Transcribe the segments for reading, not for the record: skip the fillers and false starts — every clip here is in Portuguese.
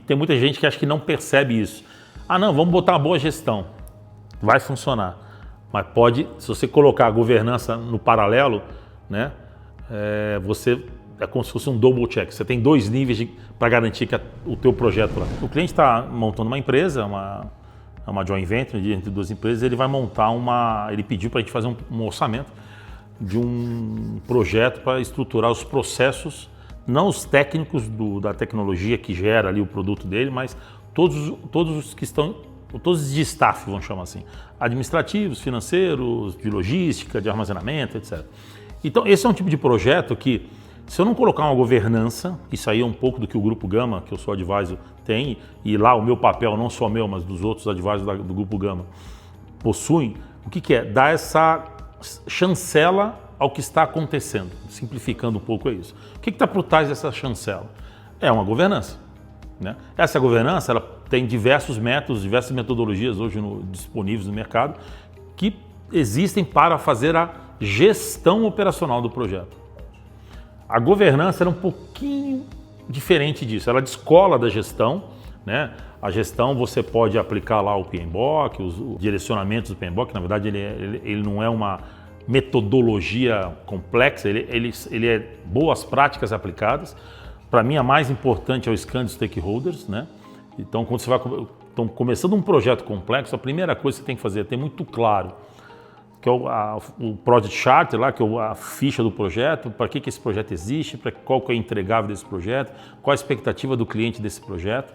tem muita gente que acha que não percebe isso. Ah, não, vamos botar uma boa gestão. Vai funcionar. Mas pode, se você colocar a governança no paralelo, né, você é como se fosse um double check. Você tem dois níveis para garantir que o teu projeto lá. O cliente está montando uma empresa, uma joint venture entre duas empresas, ele vai montar ele pediu para a gente fazer um orçamento de um projeto para estruturar os processos, não os técnicos da tecnologia que gera ali o produto dele, mas todos os que estão, todos de staff, vamos chamar assim, administrativos, financeiros, de logística, de armazenamento, etc. Então esse é um tipo de projeto que, se eu não colocar uma governança, isso aí é um pouco do que o Grupo Gama, que eu sou advisor, tem, e lá o meu papel, não só meu, mas dos outros advisors do Grupo Gama, possuem, o que é? Dar essa chancela ao que está acontecendo. Simplificando um pouco é isso. O que está por trás dessa chancela? É uma governança, né? Essa governança ela tem diversos métodos, diversas metodologias hoje disponíveis no mercado que existem para fazer a gestão operacional do projeto. A governança era um pouquinho diferente disso, ela descola da gestão, né? A gestão você pode aplicar lá o PMBOK, os direcionamentos do PMBOK, na verdade ele não é uma metodologia complexa, ele é boas práticas aplicadas. Para mim a mais importante é o scan de stakeholders, né? Então quando você vai começando um projeto complexo, a primeira coisa que você tem que fazer é ter muito claro que é o Project Charter, lá, que é a ficha do projeto, para que esse projeto existe, qual que é o entregável desse projeto, qual a expectativa do cliente desse projeto.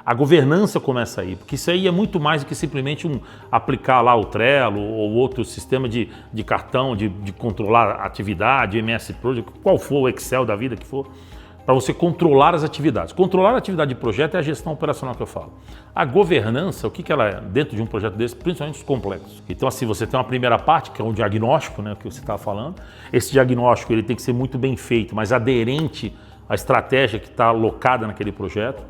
A governança começa aí, porque isso aí é muito mais do que simplesmente aplicar lá o Trello ou outro sistema de cartão, de controlar a atividade, MS Project, qual for o Excel da vida que for, para você controlar as atividades. Controlar a atividade de projeto é a gestão operacional que eu falo. A governança, o que ela é dentro de um projeto desse, principalmente os complexos. Então assim, você tem uma primeira parte, que é um diagnóstico, né, que você estava falando. Esse diagnóstico ele tem que ser muito bem feito, mas aderente à estratégia que está alocada naquele projeto.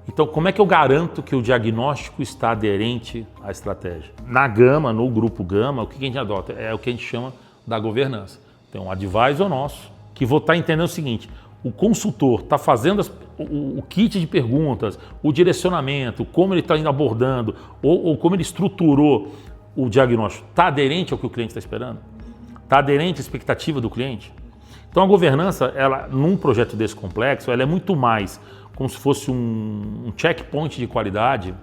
Então, como é que eu garanto que o diagnóstico está aderente à estratégia? Na Gama, no Grupo Gama, o que a gente adota? É o que a gente chama da governança. Tem um advisor nosso que vou estar entendendo o seguinte: o consultor está fazendo o kit de perguntas, o direcionamento, como ele está indo abordando, ou como ele estruturou o diagnóstico, está aderente ao que o cliente está esperando? Está aderente à expectativa do cliente? Então a governança, ela, num projeto desse complexo, ela é muito mais como se fosse um checkpoint de qualidade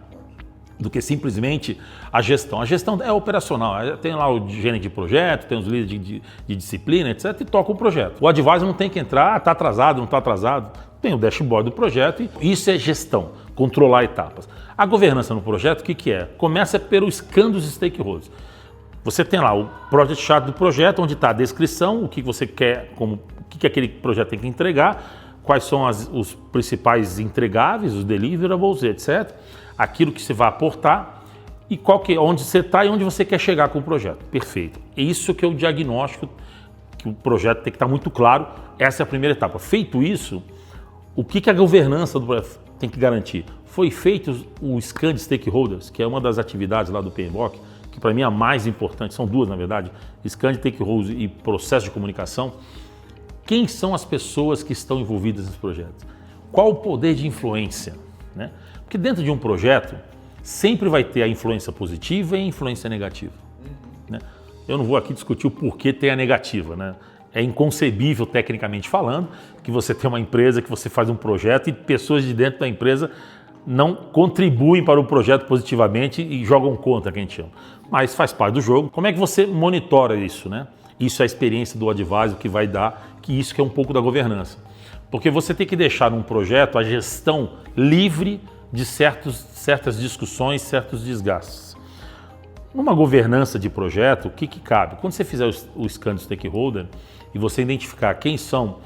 do que simplesmente a gestão. A gestão é operacional, tem lá o gerente de projeto, tem os líderes de disciplina, etc. e toca o projeto. O advisor não tem que entrar, está atrasado, não está atrasado. Tem o dashboard do projeto e isso é gestão, controlar etapas. A governança no projeto, o que é? Começa pelo scan dos stakeholders. Você tem lá o project chart do projeto, onde está a descrição, o que você quer, o que aquele projeto tem que entregar, quais são os principais entregáveis, os deliverables, etc. Aquilo que você vai aportar e onde você está e onde você quer chegar com o projeto. Perfeito. É isso que é o diagnóstico, que o projeto tem que estar muito claro. Essa é a primeira etapa. Feito isso, o que a governança do projeto tem que garantir? Foi feito o scan de stakeholders, que é uma das atividades lá do PMBOK, que para mim é a mais importante, são duas na verdade, scan de stakeholders e processo de comunicação. Quem são as pessoas que estão envolvidas nesse projeto? Qual o poder de influência, né? Porque dentro de um projeto sempre vai ter a influência positiva e a influência negativa, né? Eu não vou aqui discutir o porquê tem a negativa, né? É inconcebível, tecnicamente falando, que você tem uma empresa, que você faz um projeto e pessoas de dentro da empresa não contribuem para o projeto positivamente e jogam contra, que a gente chama. Mas faz parte do jogo. Como é que você monitora isso, né? Isso é a experiência do advisor que vai dar, que isso que é um pouco da governança. Porque você tem que deixar num projeto a gestão livre de certas discussões, certos desgastes. Numa governança de projeto, o que cabe? Quando você fizer o scan do stakeholder e você identificar quem são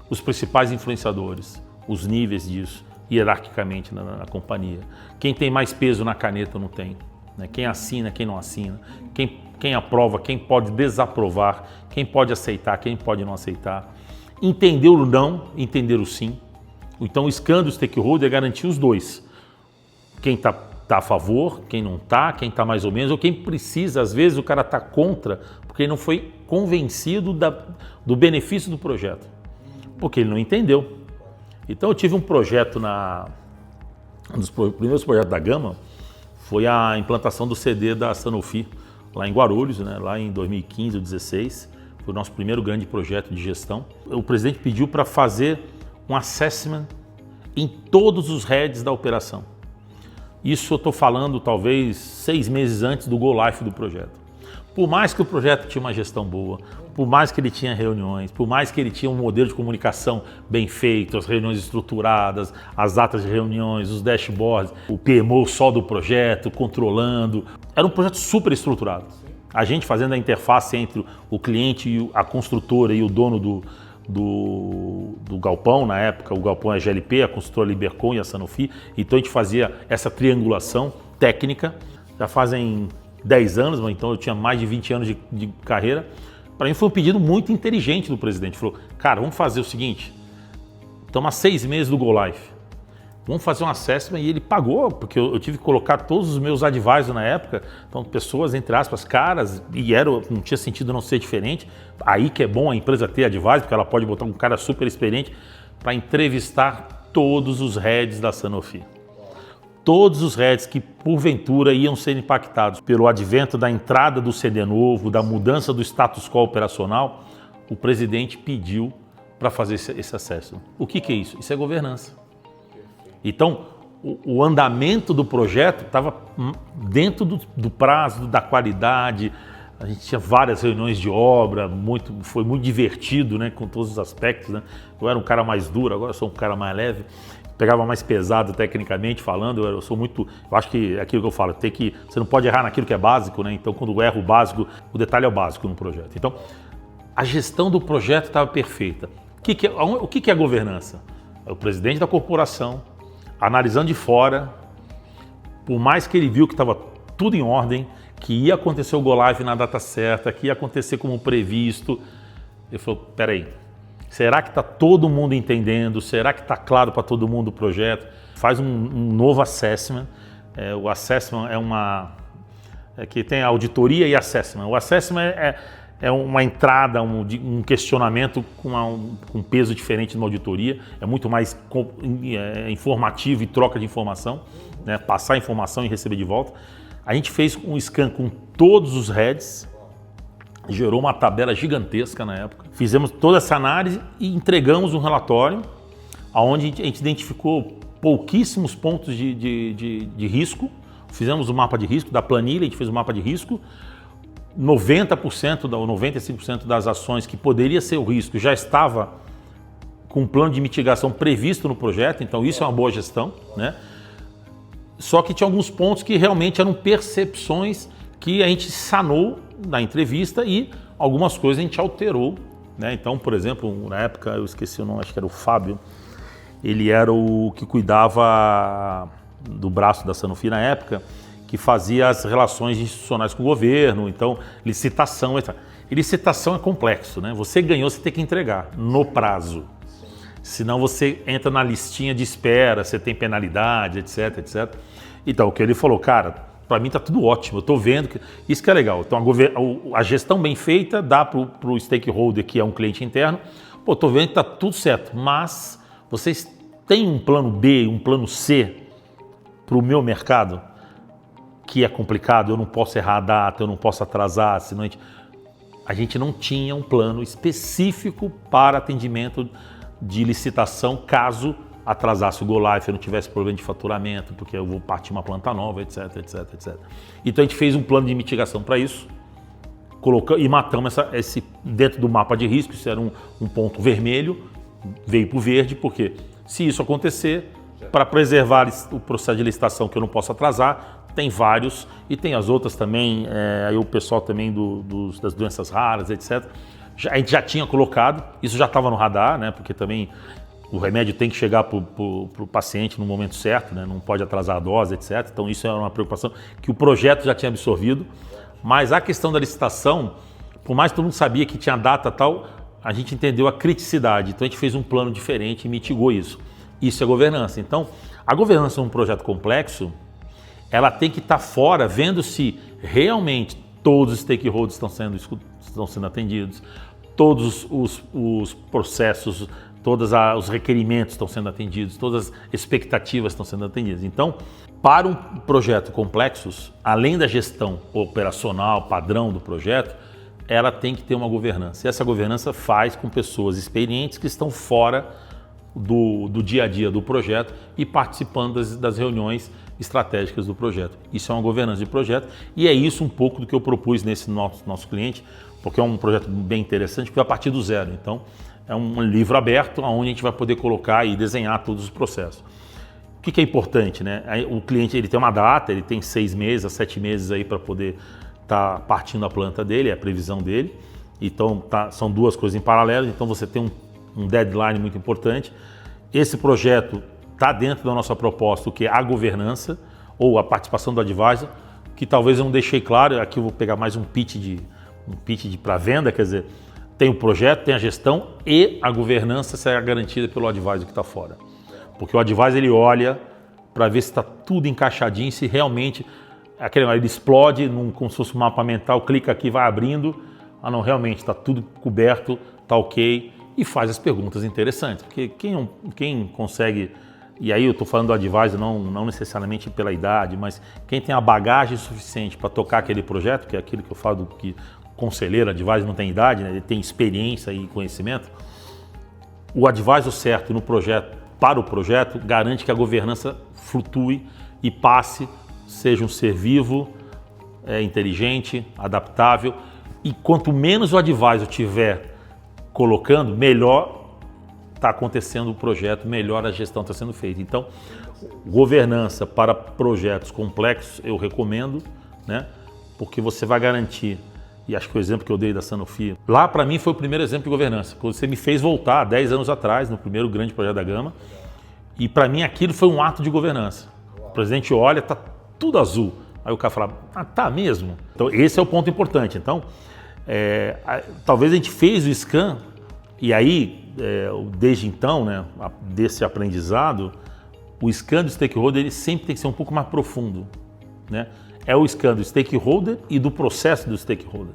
os principais influenciadores, os níveis disso, hierarquicamente na companhia, quem tem mais peso na caneta ou não tem, né? Quem assina, quem não assina, quem aprova, quem pode desaprovar, quem pode aceitar, quem pode não aceitar, entender o não, entender o sim. Então o scan do stakeholder é garantir os dois. Quem está a favor, quem não está, quem está mais ou menos, ou quem precisa, às vezes o cara está contra, porque ele não foi convencido do benefício do projeto, porque ele não entendeu. Então eu tive um projeto na um dos primeiros projetos da Gama foi a implantação do CD da Sanofi lá em Guarulhos, né, lá em 2015 ou 2016. Foi o nosso primeiro grande projeto de gestão. O presidente pediu para fazer um assessment em todos os heads da operação. Isso eu estou falando talvez 6 meses antes do go live do projeto. Por mais que o projeto tinha uma gestão boa, por mais que ele tinha reuniões, por mais que ele tinha um modelo de comunicação bem feito, as reuniões estruturadas, as datas de reuniões, os dashboards, o PMO só do projeto, controlando. Era um projeto super estruturado. A gente fazendo a interface entre o cliente, e a construtora e o dono do galpão, na época o galpão é a GLP, a construtora Libercon e a Sanofi, então a gente fazia essa triangulação técnica, já fazem 10 anos, então eu tinha mais de 20 anos de carreira. Para mim foi um pedido muito inteligente do presidente, ele falou, cara, vamos fazer o seguinte, estamos há 6 meses do Go Live, vamos fazer um assessment, e ele pagou, porque eu tive que colocar todos os meus advisors na época, então pessoas, entre aspas, caras, e não tinha sentido não ser diferente, aí que é bom a empresa ter advisor, porque ela pode botar um cara super experiente para entrevistar todos os heads da Sanofi. Todos os heads que porventura iam ser impactados pelo advento da entrada do CD novo, da mudança do status quo operacional, o presidente pediu para fazer esse assessment. O que é isso? Isso é governança. Então, o andamento do projeto estava dentro do prazo, da qualidade. A gente tinha várias reuniões de obra, foi muito divertido, né, com todos os aspectos, né? Eu era um cara mais duro, agora eu sou um cara mais leve. Pegava mais pesado tecnicamente falando, eu acho que é aquilo que eu falo, você não pode errar naquilo que é básico, né? Então quando erra o básico, o detalhe é o básico no projeto. Então a gestão do projeto estava perfeita. O que é governança? É o presidente da corporação, analisando de fora, por mais que ele viu que estava tudo em ordem, que ia acontecer o Go Live na data certa, que ia acontecer como previsto, ele falou, peraí, será que está todo mundo entendendo? Será que está claro para todo mundo o projeto? Faz um novo assessment. O assessment que tem auditoria e assessment. O assessment é uma entrada, um questionamento com peso diferente de uma auditoria. É muito mais informativo e troca de informação, né? Passar informação e receber de volta. A gente fez um scan com todos os heads, gerou uma tabela gigantesca na época. Fizemos toda essa análise e entregamos um relatório onde a gente identificou pouquíssimos pontos de risco. Fizemos o mapa de risco da planilha, a gente fez o mapa de risco. 90% ou 95% das ações que poderia ser o risco já estava com um plano de mitigação previsto no projeto, então isso é uma boa gestão, né? Só que tinha alguns pontos que realmente eram percepções que a gente sanou na entrevista e algumas coisas a gente alterou, né? Então, por exemplo, na época, eu esqueci o nome, acho que era o Fábio, ele era o que cuidava do braço da Sanofi na época, que fazia as relações institucionais com o governo, então licitação, etc. E licitação é complexo, né? Você ganhou, você tem que entregar no prazo. Senão você entra na listinha de espera, você tem penalidade, etc, etc. Então, o que ele falou, cara, para mim tá tudo ótimo, eu tô vendo que isso que é legal. Então, a gestão bem feita dá pro stakeholder, que é um cliente interno, pô, tô vendo que tá tudo certo, mas vocês têm um plano B, um plano C pro meu mercado? Que é complicado, eu não posso errar a data, eu não posso atrasar, senão a gente não tinha um plano específico para atendimento de licitação caso atrasasse o Go Live, eu não tivesse problema de faturamento, porque eu vou partir uma planta nova, etc, etc, etc. Então a gente fez um plano de mitigação para isso, colocamos e matamos esse dentro do mapa de risco, isso era um ponto vermelho, veio para o verde, porque se isso acontecer, para preservar o processo de licitação que eu não posso atrasar, tem vários, e tem as outras também, aí o pessoal também das doenças raras, etc. A gente já tinha colocado, isso já estava no radar, né? Porque também o remédio tem que chegar para o paciente no momento certo, né? Não pode atrasar a dose, etc. Então isso é uma preocupação que o projeto já tinha absorvido. Mas a questão da licitação, por mais que todo mundo sabia que tinha data tal, a gente entendeu a criticidade. Então a gente fez um plano diferente e mitigou isso. Isso é governança. Então a governança num projeto complexo, ela tem que estar fora, vendo se realmente todos os stakeholders estão sendo atendidos, todos os processos, todos os requerimentos estão sendo atendidos, todas as expectativas estão sendo atendidas. Então, para um projeto complexo, além da gestão operacional, padrão do projeto, ela tem que ter uma governança. E essa governança faz com pessoas experientes que estão fora do dia a dia do projeto e participando das reuniões estratégicas do projeto. Isso é uma governança de projeto e é isso um pouco do que eu propus nesse nosso cliente, porque é um projeto bem interessante, que vai a partir do zero. Então, é um livro aberto onde a gente vai poder colocar e desenhar todos os processos. O que é importante, né? O cliente ele tem uma data, ele tem 6 meses a 7 meses aí para poder estar partindo a planta dele, é a previsão dele. Então, são duas coisas em paralelo, então você tem um deadline muito importante. Esse projeto está dentro da nossa proposta, que é a governança ou a participação do advisor, que talvez eu não deixei claro, aqui eu vou pegar mais um pitch para venda, quer dizer, tem o projeto, tem a gestão e a governança será garantida pelo advisor que está fora. Porque o advisor ele olha para ver se está tudo encaixadinho, se realmente ele explode como se fosse um mapa mental, clica aqui, vai abrindo, não, realmente está tudo coberto, está ok, e faz as perguntas interessantes. Porque quem consegue, e aí eu estou falando do advisor não necessariamente pela idade, mas quem tem a bagagem suficiente para tocar aquele projeto, que é aquilo que eu falo que conselheiro, advisor não tem idade, né? Ele tem experiência e conhecimento, o advisor certo no projeto, para o projeto, garante que a governança flutue e passe, seja um ser vivo, inteligente, adaptável, e quanto menos o advisor tiver colocando, melhor está acontecendo o projeto, melhor a gestão está sendo feita. Então, governança para projetos complexos eu recomendo, né? Porque você vai garantir, e acho que o exemplo que eu dei da Sanofi, lá para mim foi o primeiro exemplo de governança, porque você me fez voltar 10 anos atrás, no primeiro grande projeto da Gama, e para mim aquilo foi um ato de governança. O presidente olha, tá tudo azul. Aí o cara fala, tá mesmo? Então esse é o ponto importante. Então, talvez a gente fez o scan, e aí, desde então, né, desse aprendizado, o scan do stakeholder ele sempre tem que ser um pouco mais profundo, né? É o scan do stakeholder e do processo do stakeholder.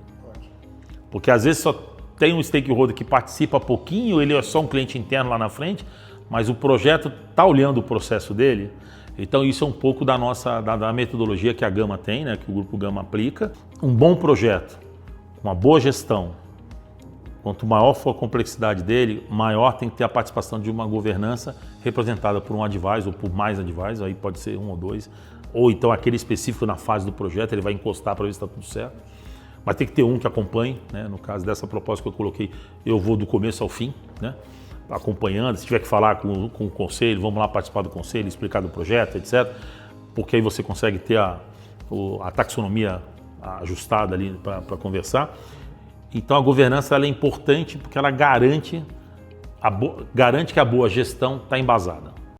Porque às vezes só tem um stakeholder que participa pouquinho, ele é só um cliente interno lá na frente, mas o projeto está olhando o processo dele. Então isso é um pouco da metodologia que a Gama tem, né, que o Grupo Gama aplica. Um bom projeto, uma boa gestão, quanto maior for a complexidade dele, maior tem que ter a participação de uma governança representada por um advisor ou por mais advisors, aí pode ser um ou dois, ou então aquele específico na fase do projeto, ele vai encostar para ver se está tudo certo. Mas tem que ter um que acompanhe, né? No caso dessa proposta que eu coloquei, eu vou do começo ao fim, né? Acompanhando, se tiver que falar com o conselho, vamos lá participar do conselho, explicar do projeto, etc. Porque aí você consegue ter a taxonomia ajustada ali para conversar. Então a governança ela é importante porque ela garante que a boa gestão está embasada.